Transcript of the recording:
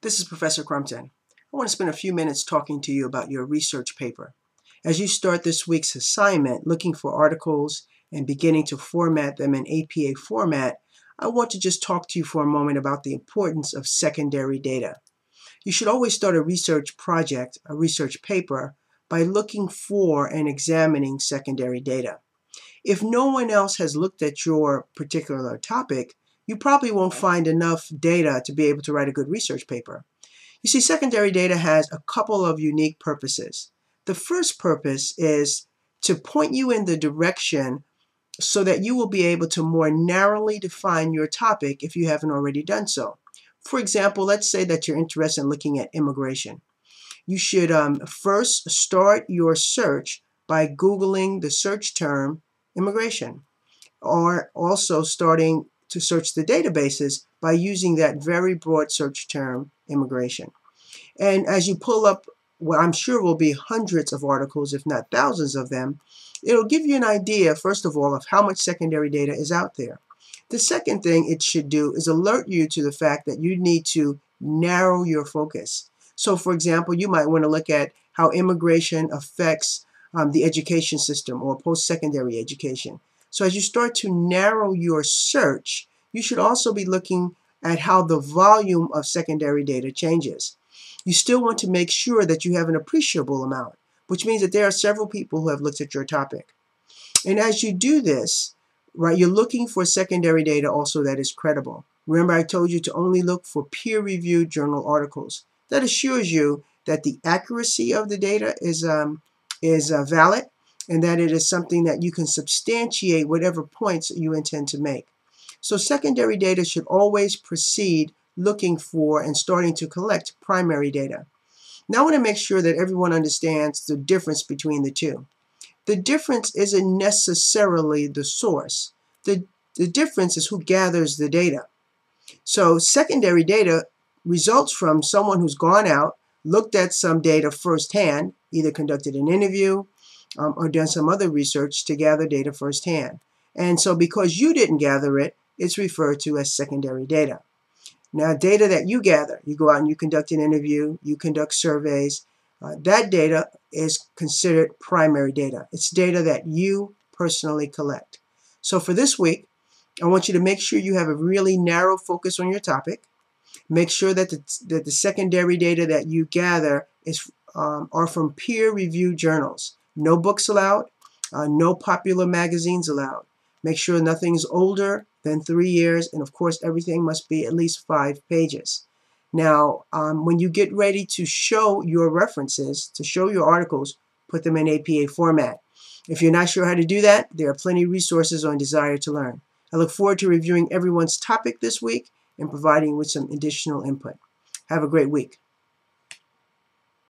This is Professor Crumpton. I want to spend a few minutes talking to you about your research paper. As you start this week's assignment, looking for articles and beginning to format them in APA format, I want to just talk to you for a moment about the importance of secondary data. You should always start a research project, a research paper, by looking for and examining secondary data. If no one else has looked at your particular topic, you probably won't find enough data to be able to write a good research paper. You see, secondary data has a couple of unique purposes. The first purpose is to point you in the direction so that you will be able to more narrowly define your topic if you haven't already done so. For example, let's say that you're interested in looking at immigration. You should first start your search by Googling the search term immigration, or also starting to search the databases by using that very broad search term immigration. And as you pull up what I'm sure will be hundreds of articles, if not thousands of them, it'll give you an idea, first of all, of how much secondary data is out there. The second thing it should do is alert you to the fact that you need to narrow your focus. So, for example, you might want to look at how immigration affects the education system or post-secondary education. So as you start to narrow your search, you should also be looking at how the volume of secondary data changes. You still want to make sure that you have an appreciable amount, which means that there are several people who have looked at your topic. And as you do this, right, you're looking for secondary data also that is credible. Remember, I told you to only look for peer-reviewed journal articles. That assures you that the accuracy of the data is valid, and that it is something that you can substantiate whatever points you intend to make. So secondary data should always precede looking for and starting to collect primary data. Now I want to make sure that everyone understands the difference between the two. The difference isn't necessarily the source. The difference is who gathers the data. So secondary data results from someone who's gone out, looked at some data firsthand, either conducted an interview, or done some other research to gather data firsthand. And so because you didn't gather it, it's referred to as secondary data. Now, data that you gather, you go out and you conduct an interview, you conduct surveys, that data is considered primary data. It's data that you personally collect. So for this week, I want you to make sure you have a really narrow focus on your topic. Make sure that the secondary data that you gather are from peer-reviewed journals. No books allowed, no popular magazines allowed. Make sure nothing's older than 3 years, and of course everything must be at least 5 pages. Now, when you get ready to show your references, to show your articles, put them in APA format. If you're not sure how to do that, there are plenty of resources on Desire to Learn. I look forward to reviewing everyone's topic this week and providing with some additional input. Have a great week.